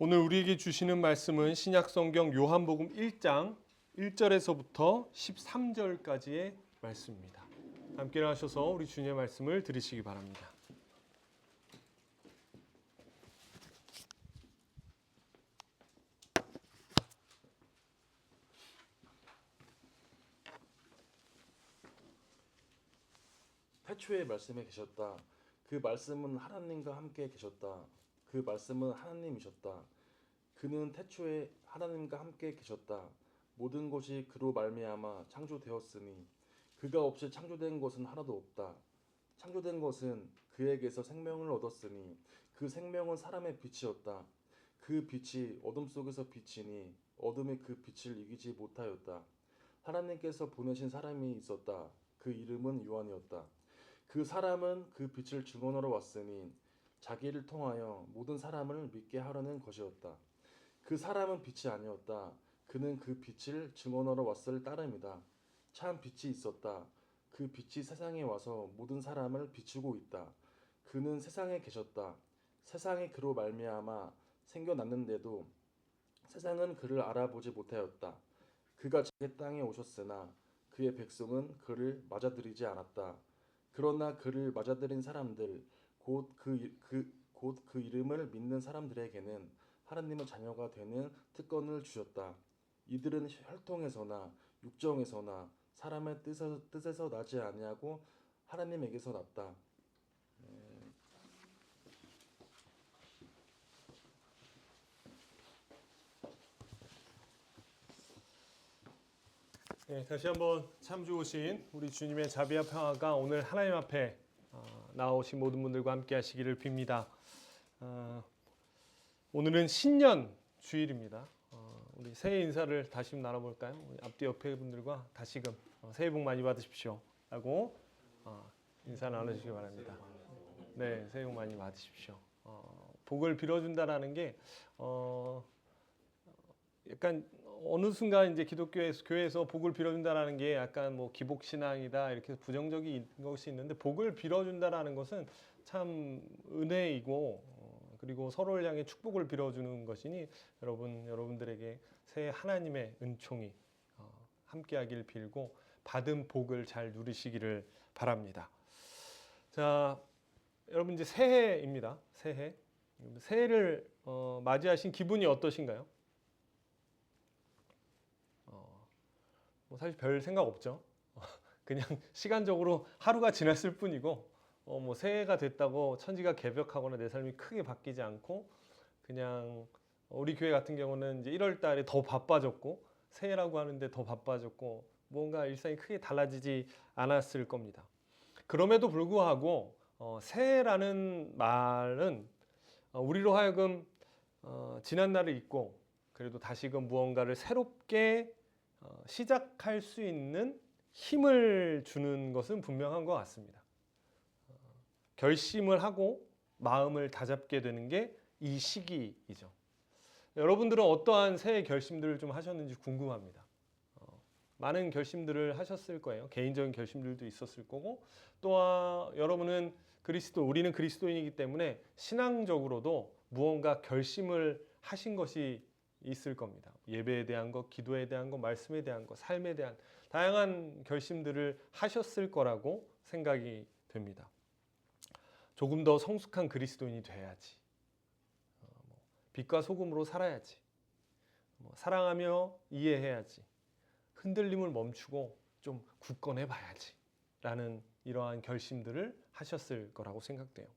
오늘 우리에게 주시는 말씀은 신약성경 요한복음 1장 1절에서부터 13절까지의 말씀입니다. 함께 하셔서 우리 주님의 말씀을 들으시기 바랍니다. 태초에 말씀에 계셨다. 그 말씀은 하나님과 함께 계셨다. 그 말씀은 하나님이셨다. 그는 태초에 하나님과 함께 계셨다. 모든 것이 그로 말미암아 창조되었으니 그가 없이 창조된 것은 하나도 없다. 창조된 것은 그에게서 생명을 얻었으니 그 생명은 사람의 빛이었다. 그 빛이 어둠 속에서 비치니 어둠이 그 빛을 이기지 못하였다. 하나님께서 보내신 사람이 있었다. 그 이름은 요한이었다. 그 사람은 그 빛을 증언하러 왔으니 자기를 통하여 모든 사람을 믿게 하려는 것이었다. 그 사람은 빛이 아니었다. 그는 그 빛을 증언하러 왔을 따름이다. 참 빛이 있었다. 그 빛이 세상에 와서 모든 사람을 비추고 있다. 그는 세상에 계셨다. 세상이 그로 말미암아 생겨났는데도 세상은 그를 알아보지 못하였다. 그가 자기 땅에 오셨으나 그의 백성은 그를 맞아들이지 않았다. 그러나 그를 맞아들인 사람들 곧 그 이름을 믿는 사람들에게는 하나님의 자녀가 되는 특권을 주셨다. 이들은 혈통에서나 육정에서나 사람의 뜻에서 나지 아니하고 하나님에게서 났다. 네, 다시 한번 참 좋으신 우리 주님의 자비와 평화가 오늘 하나님 앞에 나오신 모든 분들과 함께 하시기를 빕니다. 오늘은 신년 주일입니다. 우리 새해 인사를 다시 나눠볼까요? 우리 앞뒤 옆에 분들과 다시금 새해 복 많이 받으십시오 라고 인사 나눠주시기 바랍니다. 네, 새해 복 많이 받으십시오. 복을 빌어준다라는 게 약간 어느 순간 이제 교회에서 복을 빌어준다라는 게 약간 뭐 기복 신앙이다 이렇게 부정적인 것이 있는데, 복을 빌어준다라는 것은 참 은혜이고 그리고 서로를 향해 축복을 빌어주는 것이니 여러분들에게 새해 하나님의 은총이 함께하길 빌고 받은 복을 잘 누리시기를 바랍니다. 자, 여러분 이제 새해입니다. 새해를 맞이하신 기분이 어떠신가요? 뭐 사실 별 생각 없죠. 그냥 시간적으로 하루가 지났을 뿐이고 뭐 새해가 됐다고 천지가 개벽하거나 내 삶이 크게 바뀌지 않고, 그냥 우리 교회 같은 경우는 이제 1월 달에 더 바빠졌고 새해라고 하는데 더 바빠졌고 뭔가 일상이 크게 달라지지 않았을 겁니다. 그럼에도 불구하고 새해라는 말은 우리로 하여금 지난 날을 잊고 그래도 다시금 무언가를 새롭게 시작할 수 있는 힘을 주는 것은 분명한 것 같습니다. 결심을 하고 마음을 다잡게 되는 게 이 시기이죠. 여러분들은 어떠한 새해 결심들을 좀 하셨는지 궁금합니다. 많은 결심들을 하셨을 거예요. 개인적인 결심들도 있었을 거고, 또한 여러분은 우리는 그리스도인이기 때문에 신앙적으로도 무언가 결심을 하신 것이 있을 겁니다. 예배에 대한 것, 기도에 대한 것, 말씀에 대한 것, 삶에 대한 다양한 결심들을 하셨을 거라고 생각이 됩니다. 조금 더 성숙한 그리스도인이 돼야지, 빛과 소금으로 살아야지, 사랑하며 이해해야지, 흔들림을 멈추고 좀 굳건해 봐야지 라는 이러한 결심들을 하셨을 거라고 생각돼요.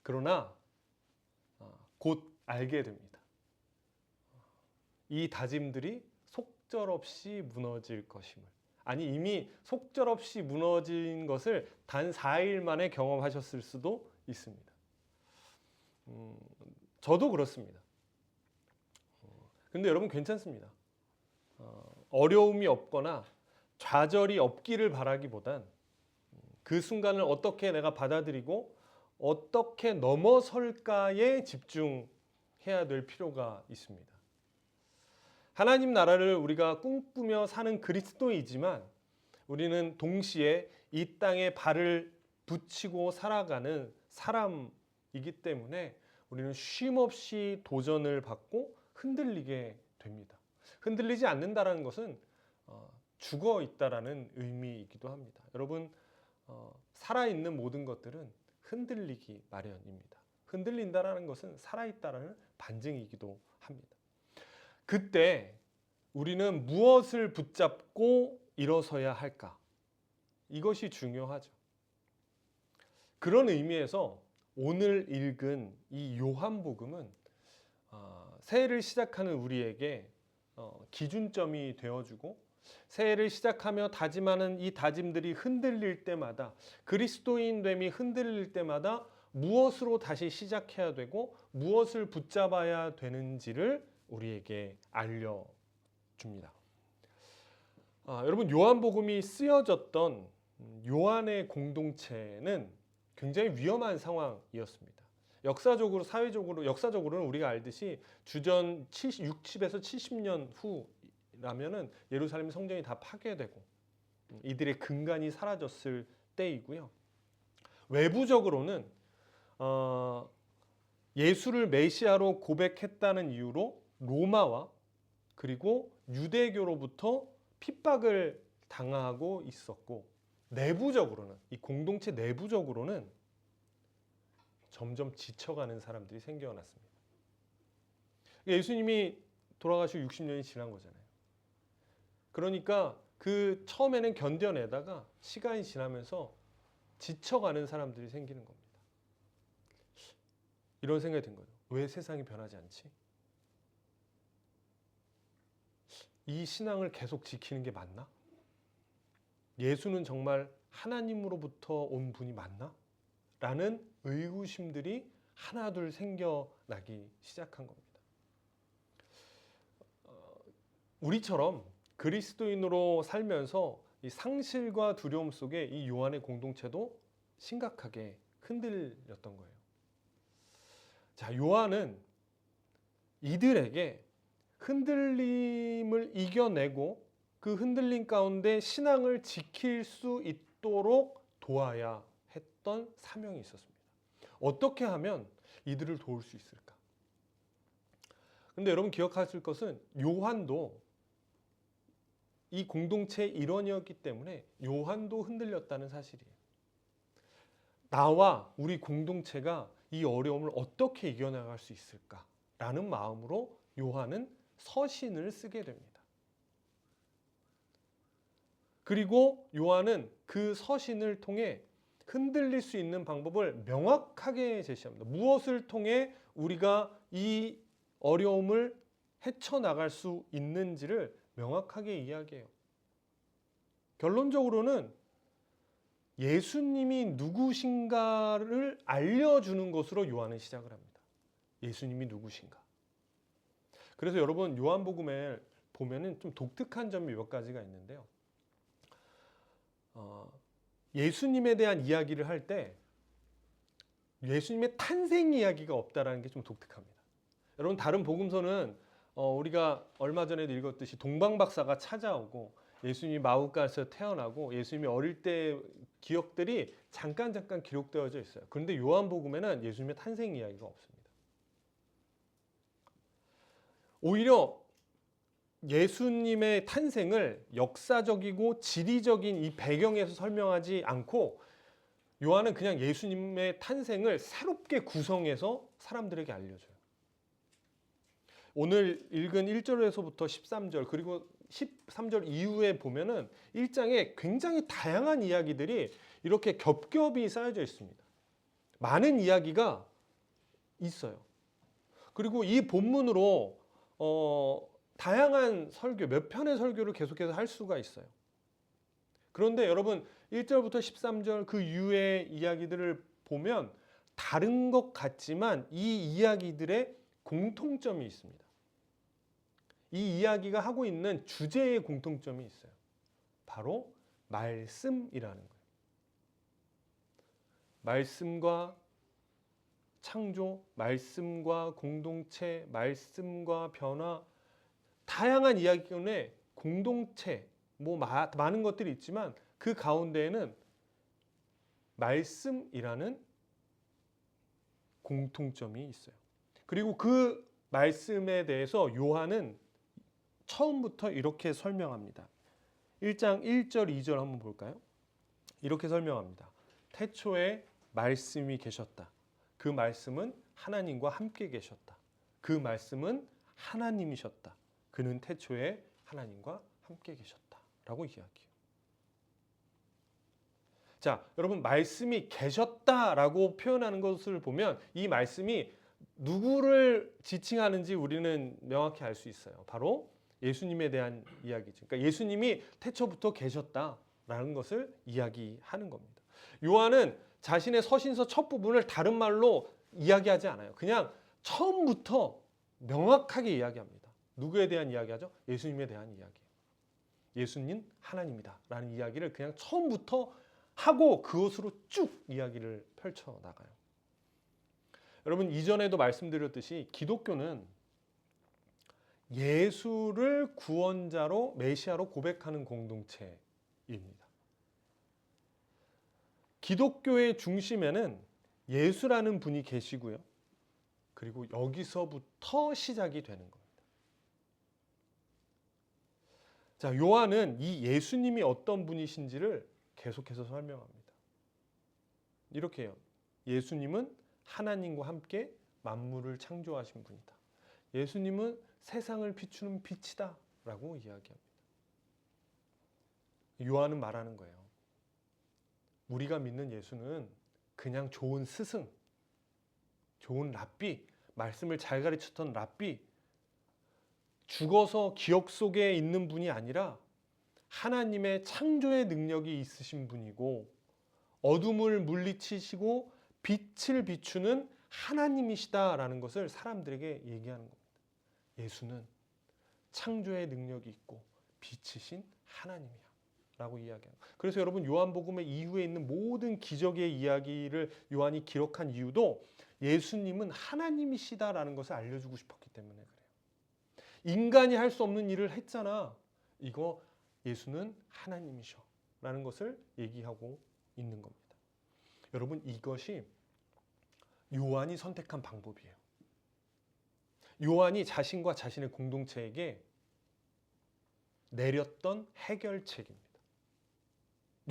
그러나 곧 알게 됩니다. 이 다짐들이 속절없이 무너질 것임을. 아니, 이미 속절없이 무너진 것을 단 4일 만에 경험하셨을 수도 있습니다. 저도 그렇습니다. 근데 여러분 괜찮습니다. 어려움이 없거나 좌절이 없기를 바라기보단 그 순간을 어떻게 내가 받아들이고 어떻게 넘어설까에 집중해야 될 필요가 있습니다. 하나님 나라를 우리가 꿈꾸며 사는 그리스도이지만 우리는 동시에 이 땅에 발을 붙이고 살아가는 사람이기 때문에 우리는 쉼없이 도전을 받고 흔들리게 됩니다. 흔들리지 않는다라는 것은 죽어 있다라는 의미이기도 합니다. 여러분, 살아있는 모든 것들은 흔들리기 마련입니다. 흔들린다라는 것은 살아있다라는 반증이기도 합니다. 그때 우리는 무엇을 붙잡고 일어서야 할까? 이것이 중요하죠. 그런 의미에서 오늘 읽은 이 요한복음은 새해를 시작하는 우리에게 기준점이 되어주고, 새해를 시작하며 다짐하는 이 다짐들이 흔들릴 때마다, 그리스도인됨이 흔들릴 때마다 무엇으로 다시 시작해야 되고 무엇을 붙잡아야 되는지를 우리에게 알려줍니다. 여러분, 요한복음이 쓰여졌던 요한의 공동체는 굉장히 위험한 상황이었습니다. 역사적으로는 우리가 알듯이 주전 60에서 70년 후라면은 예루살렘 성전이 다 파괴되고 이들의 근간이 사라졌을 때이고요. 외부적으로는 예수를 메시아로 고백했다는 이유로 로마와 그리고 유대교로부터 핍박을 당하고 있었고, 내부적으로는, 이 공동체 내부적으로는 점점 지쳐가는 사람들이 생겨났습니다. 예수님이 돌아가시고 60년이 지난 거잖아요. 그러니까 그 처음에는 견뎌내다가 시간이 지나면서 지쳐가는 사람들이 생기는 겁니다. 이런 생각이 든 거죠. 왜 세상이 변하지 않지? 이 신앙을 계속 지키는 게 맞나? 예수는 정말 하나님으로부터 온 분이 맞나? 라는 의구심들이 하나둘 생겨나기 시작한 겁니다. 우리처럼 그리스도인으로 살면서 이 상실과 두려움 속에 이 요한의 공동체도 심각하게 흔들렸던 거예요. 자, 요한은 이들에게 흔들림을 이겨내고 그 흔들림 가운데 신앙을 지킬 수 있도록 도와야 했던 사명이 있었습니다. 어떻게 하면 이들을 도울 수 있을까? 근데 여러분 기억하실 것은 요한도 이 공동체의 일원이었기 때문에 요한도 흔들렸다는 사실이에요. 나와 우리 공동체가 이 어려움을 어떻게 이겨나갈 수 있을까라는 마음으로 요한은 서신을 쓰게 됩니다. 그리고 요한은 그 서신을 통해 흔들릴 수 있는 방법을 명확하게 제시합니다. 무엇을 통해 우리가 이 어려움을 헤쳐나갈 수 있는지를 명확하게 이야기해요. 결론적으로는 예수님이 누구신가를 알려주는 것으로 요한은 시작을 합니다. 예수님이 누구신가. 그래서 여러분 요한복음에 보면은 좀 독특한 점이 몇 가지가 있는데요. 예수님에 대한 이야기를 할 때 예수님의 탄생 이야기가 없다라는 게 좀 독특합니다. 여러분 다른 복음서는 우리가 얼마 전에도 읽었듯이 동방박사가 찾아오고 예수님이 마구간에서 태어나고 예수님이 어릴 때 기억들이 잠깐 기록되어져 있어요. 그런데 요한복음에는 예수님의 탄생 이야기가 없습니다. 오히려 예수님의 탄생을 역사적이고 지리적인 이 배경에서 설명하지 않고 요한은 그냥 예수님의 탄생을 새롭게 구성해서 사람들에게 알려줘요. 오늘 읽은 1절에서부터 13절 그리고 13절 이후에 보면은 1장에 굉장히 다양한 이야기들이 이렇게 겹겹이 쌓여져 있습니다. 많은 이야기가 있어요. 그리고 이 본문으로 다양한 설교, 몇 편의 설교를 계속해서 할 수가 있어요. 그런데 여러분 1절부터 13절 그 이후의 이야기들을 보면 다른 것 같지만 이 이야기들의 공통점이 있습니다. 이 이야기가 하고 있는 주제의 공통점이 있어요. 바로 말씀이라는 거예요. 말씀과 창조, 말씀과 공동체, 말씀과 변화, 다양한 이야기 때문에 공동체, 많은 것들이 있지만 그 가운데에는 말씀이라는 공통점이 있어요. 그리고 그 말씀에 대해서 요한은 처음부터 이렇게 설명합니다. 1장 1절 2절 한번 볼까요? 이렇게 설명합니다. 태초에 말씀이 계셨다. 그 말씀은 하나님과 함께 계셨다. 그 말씀은 하나님이셨다. 그는 태초에 하나님과 함께 계셨다. 라고 이야기해요. 자, 여러분 말씀이 계셨다라고 표현하는 것을 보면 이 말씀이 누구를 지칭하는지 우리는 명확히 알 수 있어요. 바로 예수님에 대한 이야기죠. 그러니까 예수님이 태초부터 계셨다라는 것을 이야기하는 겁니다. 요한은 자신의 서신서 첫 부분을 다른 말로 이야기하지 않아요. 그냥 처음부터 명확하게 이야기합니다. 누구에 대한 이야기하죠? 예수님에 대한 이야기예요. 예수님 하나님이다 라는 이야기를 그냥 처음부터 하고 그것으로 쭉 이야기를 펼쳐 나가요. 여러분 이전에도 말씀드렸듯이 기독교는 예수를 구원자로 메시아로 고백하는 공동체입니다. 기독교의 중심에는 예수라는 분이 계시고요. 그리고 여기서부터 시작이 되는 겁니다. 자, 요한은 이 예수님이 어떤 분이신지를 계속해서 설명합니다. 이렇게 해요. 예수님은 하나님과 함께 만물을 창조하신 분이다. 예수님은 세상을 비추는 빛이다 라고 이야기합니다. 요한은 말하는 거예요. 우리가 믿는 예수는 그냥 좋은 스승, 좋은 랍비, 말씀을 잘 가르쳤던 랍비, 죽어서 기억 속에 있는 분이 아니라 하나님의 창조의 능력이 있으신 분이고 어둠을 물리치시고 빛을 비추는 하나님이시다라는 것을 사람들에게 얘기하는 겁니다. 예수는 창조의 능력이 있고 빛이신 하나님이야 라고 이야기합니다. 그래서 여러분 요한복음의 이후에 있는 모든 기적의 이야기를 요한이 기록한 이유도 예수님은 하나님이시다라는 것을 알려주고 싶었기 때문에 그래요. 인간이 할 수 없는 일을 했잖아. 이거 예수는 하나님이셔 라는 것을 얘기하고 있는 겁니다. 여러분 이것이 요한이 선택한 방법이에요. 요한이 자신과 자신의 공동체에게 내렸던 해결책입니다.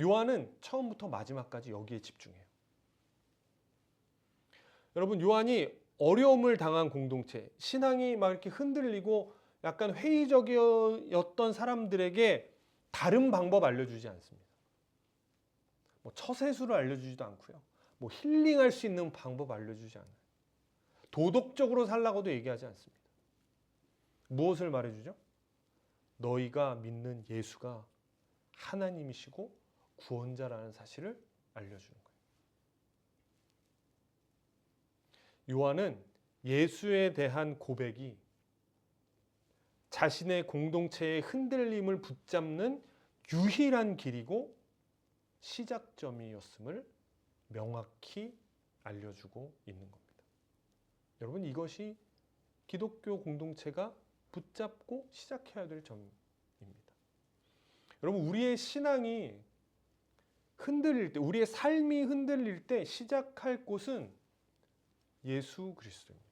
요한은 처음부터 마지막까지 여기에 집중해요. 여러분 요한이 어려움을 당한 공동체, 신앙이 막 이렇게 흔들리고 약간 회의적이었던 사람들에게 다른 방법 알려주지 않습니다. 뭐 처세술을 알려주지도 않고요. 뭐 힐링할 수 있는 방법 알려주지 않아요. 도덕적으로 살라고도 얘기하지 않습니다. 무엇을 말해주죠? 너희가 믿는 예수가 하나님이시고 구원자라는 사실을 알려주는 거예요. 요한은 예수에 대한 고백이 자신의 공동체의 흔들림을 붙잡는 유일한 길이고 시작점이었음을 명확히 알려주고 있는 겁니다. 여러분 이것이 기독교 공동체가 붙잡고 시작해야 될 점입니다. 여러분 우리의 신앙이 흔들릴 때, 우리의 삶이 흔들릴 때 시작할 곳은 예수 그리스도입니다.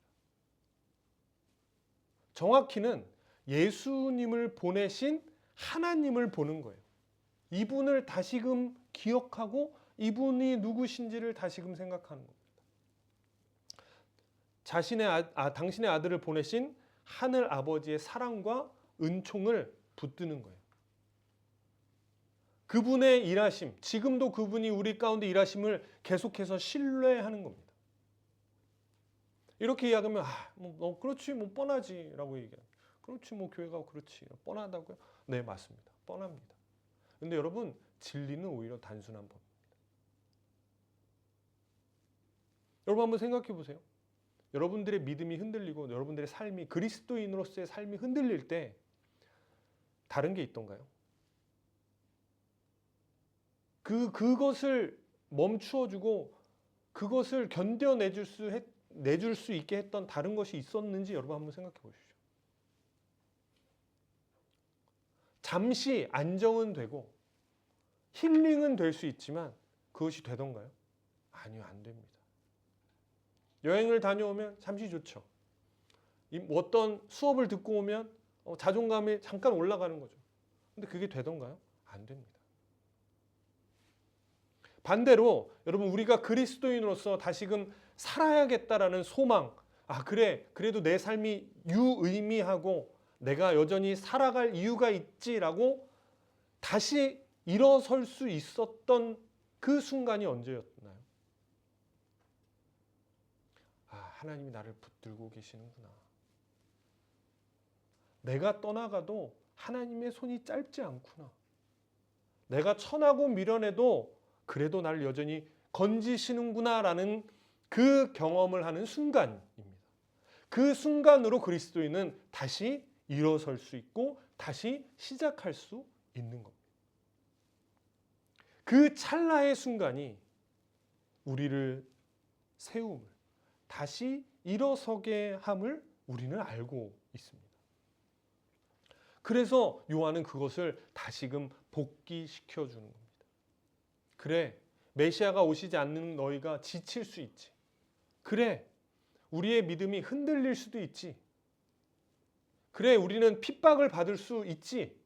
정확히는 예수님을 보내신 하나님을 보는 거예요. 이분을 다시금 기억하고 이분이 누구신지를 다시금 생각하는 겁니다. 당신의 아들을 보내신 하늘 아버지의 사랑과 은총을 붙드는 거예요. 그분의 일하심, 지금도 그분이 우리 가운데 일하심을 계속해서 신뢰하는 겁니다. 이렇게 이야기하면 그렇지 뭐 뻔하지 라고 얘기해요. 그렇지 뭐 교회가 그렇지 뻔하다고요? 네 맞습니다. 뻔합니다. 근데 여러분 진리는 오히려 단순한 법입니다. 여러분 한번 생각해 보세요. 여러분들의 믿음이 흔들리고 여러분들의 삶이 그리스도인으로서의 삶이 흔들릴 때 다른 게 있던가요? 그것을 멈추어주고 그것을 내줄 수 있게 했던 다른 것이 있었는지 여러분 한번 생각해 보십시오. 잠시 안정은 되고 힐링은 될 수 있지만 그것이 되던가요? 아니요, 안 됩니다. 여행을 다녀오면 잠시 좋죠. 어떤 수업을 듣고 오면 자존감이 잠깐 올라가는 거죠. 근데 그게 되던가요? 안 됩니다. 반대로 여러분 우리가 그리스도인으로서 다시금 살아야겠다라는 소망, 그래 그래도 내 삶이 유의미하고 내가 여전히 살아갈 이유가 있지라고 다시 일어설 수 있었던 그 순간이 언제였나요? 하나님이 나를 붙들고 계시는구나. 내가 떠나가도 하나님의 손이 짧지 않구나. 내가 천하고 미련해도 그래도 나를 여전히 건지시는구나라는 그 경험을 하는 순간입니다. 그 순간으로 그리스도인은 다시 일어설 수 있고 다시 시작할 수 있는 겁니다. 그 찰나의 순간이 우리를 세움을 다시 일어서게 함을 우리는 알고 있습니다. 그래서 요한은 그것을 다시금 복기시켜 주는 겁니다. 그래, 메시아가 오시지 않는 너희가 지칠 수 있지. 그래, 우리의 믿음이 흔들릴 수도 있지. 그래, 우리는 핍박을 받을 수 있지.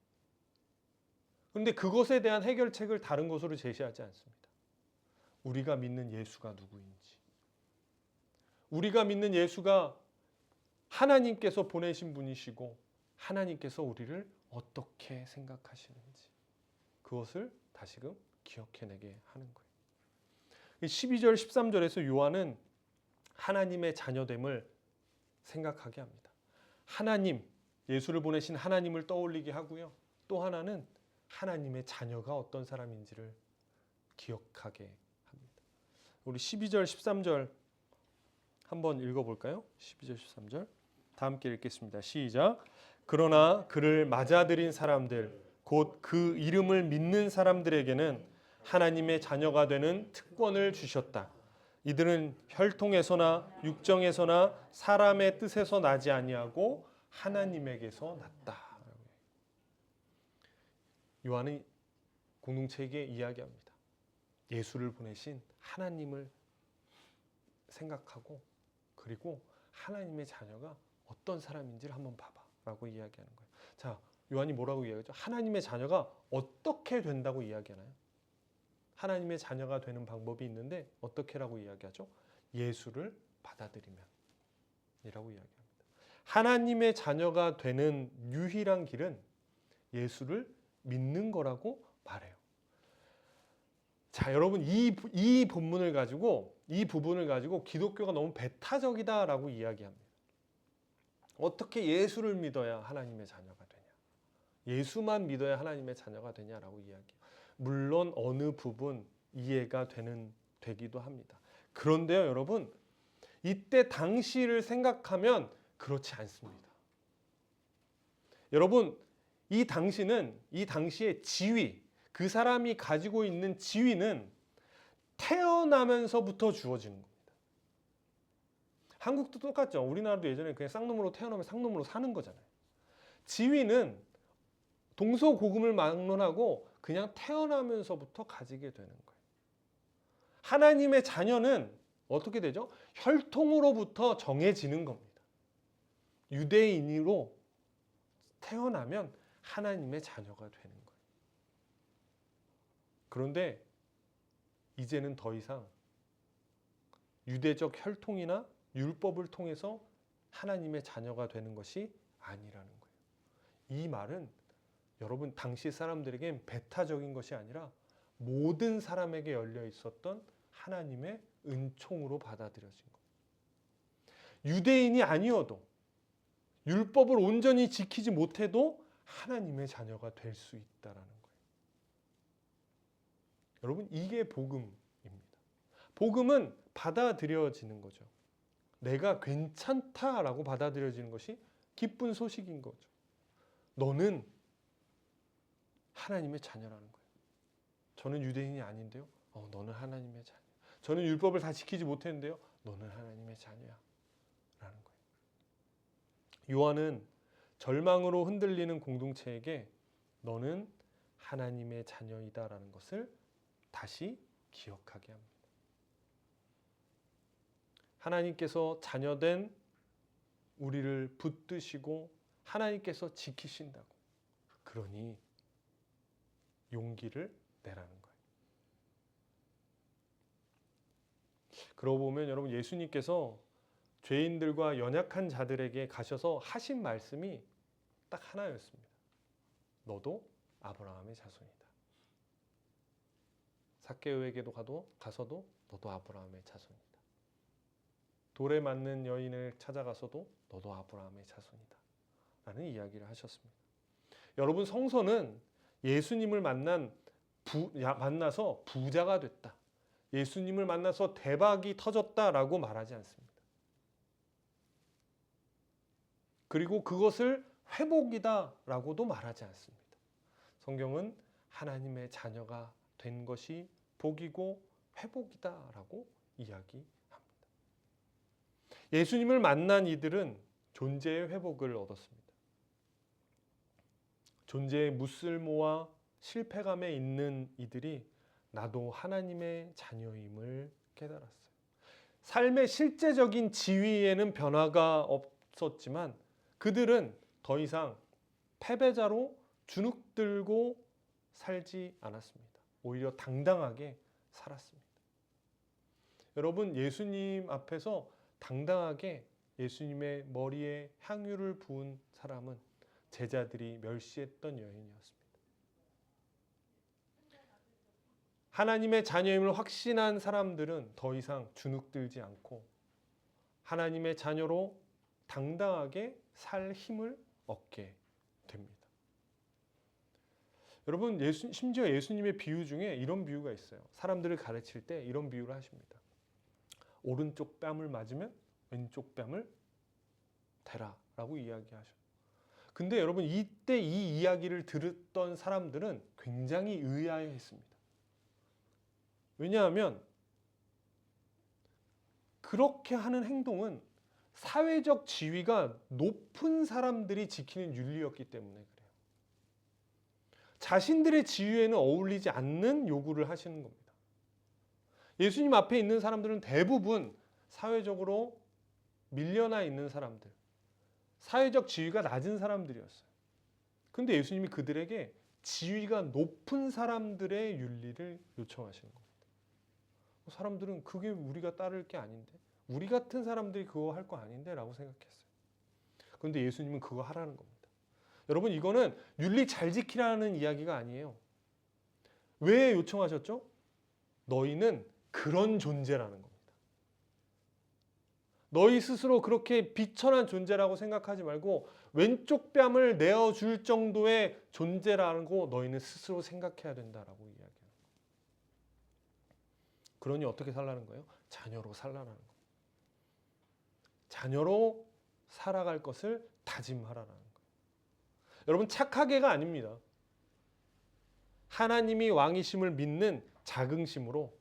그런데 그것에 대한 해결책을 다른 것으로 제시하지 않습니다. 우리가 믿는 예수가 누구인지, 우리가 믿는 예수가 하나님께서 보내신 분이시고 하나님께서 우리를 어떻게 생각하시는지 그것을 다시금 기억해내게 하는 거예요. 12절 13절에서 요한은 하나님의 자녀됨을 생각하게 합니다. 하나님, 예수를 보내신 하나님을 떠올리게 하고요. 또 하나는 하나님의 자녀가 어떤 사람인지를 기억하게 합니다. 우리 12절 13절 한번 읽어볼까요? 12절 13절 다 함께 읽겠습니다. 시작. 그러나 그를 맞아들인 사람들 곧 그 이름을 믿는 사람들에게는 하나님의 자녀가 되는 특권을 주셨다. 이들은 혈통에서나 육정에서나 사람의 뜻에서 나지 아니하고 하나님에게서 났다. 요한은 공동체에게 이야기합니다. 예수를 보내신 하나님을 생각하고 그리고 하나님의 자녀가 어떤 사람인지를 한번 봐봐 라고 이야기하는 거예요. 자, 요한이 뭐라고 이야기하죠? 하나님의 자녀가 어떻게 된다고 이야기하나요? 하나님의 자녀가 되는 방법이 있는데 어떻게라고 이야기하죠? 예수를 받아들이면 이라고 이야기합니다. 하나님의 자녀가 되는 유일한 길은 예수를 믿는 거라고 말해요. 자, 여러분 이 본문을 가지고 이 부분을 가지고 기독교가 너무 배타적이다라고 이야기합니다. 어떻게 예수를 믿어야 하나님의 자녀가 되냐? 예수만 믿어야 하나님의 자녀가 되냐라고 이야기해요. 물론 어느 부분 이해가 되기도 합니다. 그런데요, 여러분, 이때 당시를 생각하면 그렇지 않습니다. 여러분, 이 당시의 지위, 그 사람이 가지고 있는 지위는 태어나면서부터 주어지는 겁니다. 한국도 똑같죠. 우리나라도 예전에 그냥 쌍놈으로 태어나면 쌍놈으로 사는 거잖아요. 지위는 동서고금을 막론하고 그냥 태어나면서부터 가지게 되는 거예요. 하나님의 자녀는 어떻게 되죠? 혈통으로부터 정해지는 겁니다. 유대인으로 태어나면 하나님의 자녀가 되는 거예요. 그런데 이제는 더 이상 유대적 혈통이나 율법을 통해서 하나님의 자녀가 되는 것이 아니라는 거예요. 이 말은 여러분 당시 사람들에겐 배타적인 것이 아니라 모든 사람에게 열려 있었던 하나님의 은총으로 받아들여진 거예요. 유대인이 아니어도 율법을 온전히 지키지 못해도 하나님의 자녀가 될 수 있다라는 거예요. 여러분 이게 복음입니다. 복음은 받아들여지는 거죠. 내가 괜찮다라고 받아들여지는 것이 기쁜 소식인 거죠. 너는 하나님의 자녀라는 거예요. 저는 유대인이 아닌데요. 너는 하나님의 자녀. 저는 율법을 다 지키지 못했는데요. 너는 하나님의 자녀야. 라는 거예요. 요한은 절망으로 흔들리는 공동체에게 너는 하나님의 자녀이다라는 것을 다시 기억하게 합니다. 하나님께서 자녀된 우리를 붙드시고 하나님께서 지키신다고. 그러니 용기를 내라는 거예요. 그러고 보면 여러분, 예수님께서 죄인들과 연약한 자들에게 가셔서 하신 말씀이 딱 하나였습니다. 너도 아브라함의 자손이다. 삭개오에게도 가서도 너도 아브라함의 자손이다. 돌에 맞는 여인을 찾아가서도 너도 아브라함의 자손이다 라는 이야기를 하셨습니다. 여러분, 성서는 예수님을 만나서 부자가 됐다, 예수님을 만나서 대박이 터졌다라고 말하지 않습니다. 그리고 그것을 회복이다라고도 말하지 않습니다. 성경은 하나님의 자녀가 된 것이 복이고 회복이다라고 이야기합니다. 예수님을 만난 이들은 존재의 회복을 얻었습니다. 존재의 무쓸모와 실패감에 있는 이들이 나도 하나님의 자녀임을 깨달았어요. 삶의 실제적인 지위에는 변화가 없었지만 그들은 더 이상 패배자로 주눅들고 살지 않았습니다. 오히려 당당하게 살았습니다. 여러분, 예수님 앞에서 당당하게 예수님의 머리에 향유를 부은 사람은 제자들이 멸시했던 여인이었습니다. 하나님의 자녀임을 확신한 사람들은 더 이상 주눅들지 않고 하나님의 자녀로 당당하게 살 힘을 얻게 됩니다. 여러분, 심지어 예수님의 비유 중에 이런 비유가 있어요. 사람들을 가르칠 때 이런 비유를 하십니다. 오른쪽 뺨을 맞으면 왼쪽 뺨을 대라 라고 이야기하셔요. 근데 여러분, 이때 이 이야기를 들었던 사람들은 굉장히 의아해했습니다. 왜냐하면 그렇게 하는 행동은 사회적 지위가 높은 사람들이 지키는 윤리였기 때문에 그래요. 자신들의 지위에는 어울리지 않는 요구를 하시는 겁니다. 예수님 앞에 있는 사람들은 대부분 사회적으로 밀려나 있는 사람들, 사회적 지위가 낮은 사람들이었어요. 근데 예수님이 그들에게 지위가 높은 사람들의 윤리를 요청하시는 겁니다. 사람들은 그게 우리가 따를 게 아닌데, 우리 같은 사람들이 그거 할 거 아닌데 라고 생각했어요. 그런데 예수님은 그거 하라는 겁니다. 여러분, 이거는 윤리 잘 지키라는 이야기가 아니에요. 왜 요청하셨죠? 너희는 그런 존재라는 겁니다. 너희 스스로 그렇게 비천한 존재라고 생각하지 말고 왼쪽 뺨을 내어줄 정도의 존재라는 거 너희는 스스로 생각해야 된다라고 이야기해요. 그러니 어떻게 살라는 거예요? 자녀로 살라는 거예요. 자녀로 살아갈 것을 다짐하라는 거예요. 여러분, 착하게가 아닙니다. 하나님이 왕이심을 믿는 자긍심으로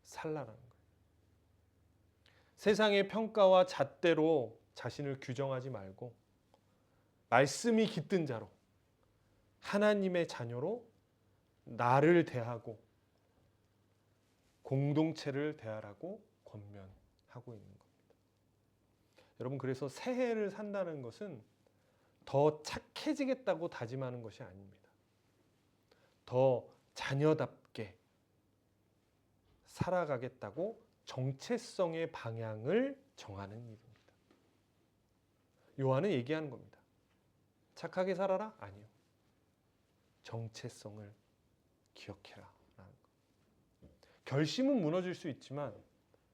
살라는 거예요. 세상의 평가와 잣대로 자신을 규정하지 말고 말씀이 깃든 자로 하나님의 자녀로 나를 대하고 공동체를 대하라고 권면하고 있는 겁니다. 여러분, 그래서 새해를 산다는 것은 더 착해지겠다고 다짐하는 것이 아닙니다. 더 자녀답게 살아가겠다고 정체성의 방향을 정하는 일입니다. 요한은 얘기하는 겁니다. 착하게 살아라? 아니요. 정체성을 기억해라. 결심은 무너질 수 있지만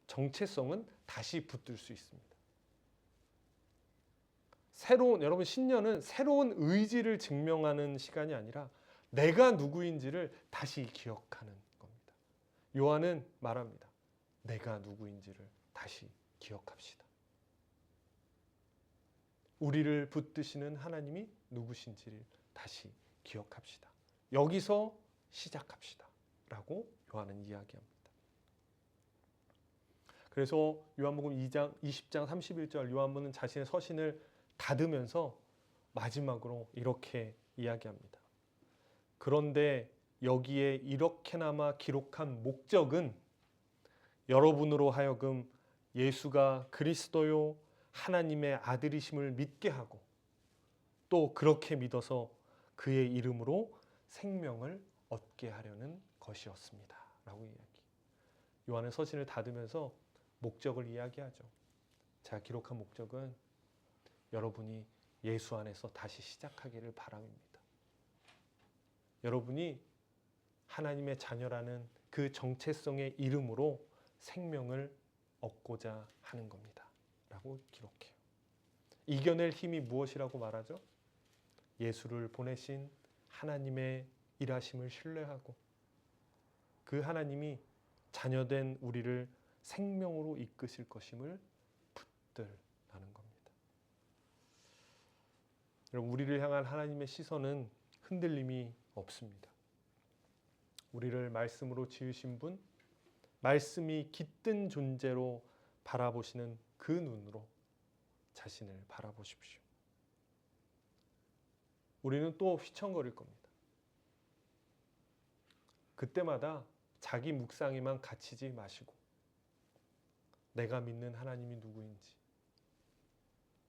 정체성은 다시 붙들 수 있습니다. 여러분, 신년은 새로운 의지를 증명하는 시간이 아니라 내가 누구인지를 다시 기억하는 겁니다. 요한은 말합니다. 내가 누구인지를 다시 기억합시다. 우리를 붙드시는 하나님이 누구신지를 다시 기억합시다. 여기서 시작합시다. 라고 요한은 이야기합니다. 그래서 요한복음 2장 20장 31절 요한복음은 자신의 서신을 닫으면서 마지막으로 이렇게 이야기합니다. 그런데 여기에 이렇게나마 기록한 목적은 여러분으로 하여금 예수가 그리스도요 하나님의 아들이심을 믿게 하고 또 그렇게 믿어서 그의 이름으로 생명을 얻게 하려는 것이었습니다. 라고 이야기. 요한은 서신을 닫으면서 목적을 이야기하죠. 제가 기록한 목적은 여러분이 예수 안에서 다시 시작하기를 바람입니다. 여러분이 하나님의 자녀라는 그 정체성의 이름으로 생명을 얻고자 하는 겁니다. 라고 기록해요. 이겨낼 힘이 무엇이라고 말하죠? 예수를 보내신 하나님의 일하심을 신뢰하고 그 하나님이 자녀된 우리를 생명으로 이끄실 것임을 붙들라는 겁니다. 여러분, 우리를 향한 하나님의 시선은 흔들림이 없습니다. 우리를 말씀으로 지으신 분, 말씀이 깃든 존재로 바라보시는 그 눈으로 자신을 바라보십시오. 우리는 또 휘청거릴 겁니다. 그때마다 자기 묵상에만 갇히지 마시고 내가 믿는 하나님이 누구인지,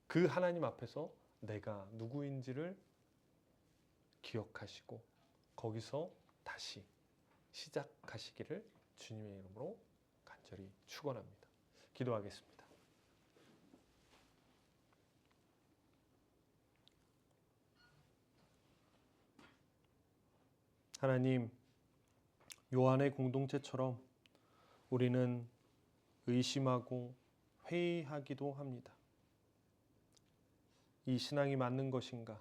그 하나님 앞에서 내가 누구인지를 기억하시고 거기서 다시 시작하시기를 주님의 이름으로 간절히 축원합니다. 기도하겠습니다. 하나님, 요한의 공동체처럼 우리는 의심하고 회의하기도 합니다. 이 신앙이 맞는 것인가?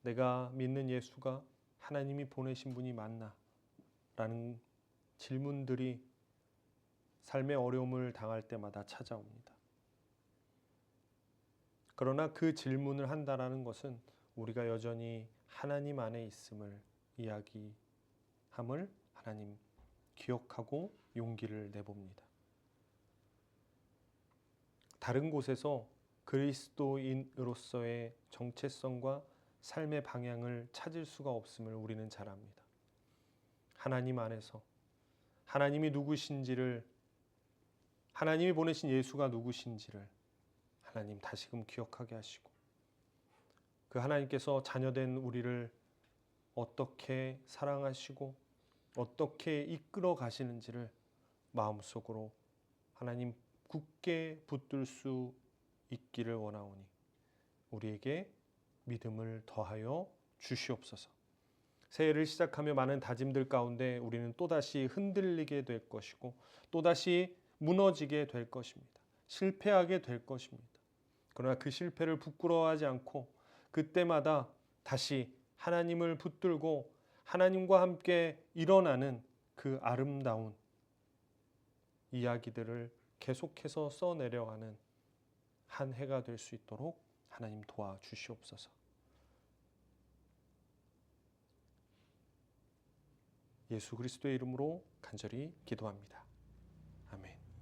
내가 믿는 예수가 하나님이 보내신 분이 맞나? 라는 질문들이 삶의 어려움을 당할 때마다 찾아옵니다. 그러나 그 질문을 한다라는 것은 우리가 여전히 하나님 안에 있음을 이야기함을 하나님 기억하고 용기를 내봅니다. 다른 곳에서 그리스도인으로서의 정체성과 삶의 방향을 찾을 수가 없음을 우리는 잘 압니다. 하나님 안에서 하나님이 누구신지를, 하나님이 보내신 예수가 누구신지를 하나님 다시금 기억하게 하시고 그 하나님께서 자녀된 우리를 어떻게 사랑하시고 어떻게 이끌어 가시는지를 마음속으로 하나님 굳게 붙들 수 있기를 원하오니 우리에게 믿음을 더하여 주시옵소서. 새해를 시작하며 많은 다짐들 가운데 우리는 또다시 흔들리게 될 것이고 또다시 무너지게 될 것입니다. 실패하게 될 것입니다. 그러나 그 실패를 부끄러워하지 않고 그때마다 다시 하나님을 붙들고 하나님과 함께 일어나는 그 아름다운 이야기들을 계속해서 써내려가는 한 해가 될 수 있도록 하나님 도와주시옵소서. 예수 그리스도의 이름으로 간절히 기도합니다. 아멘.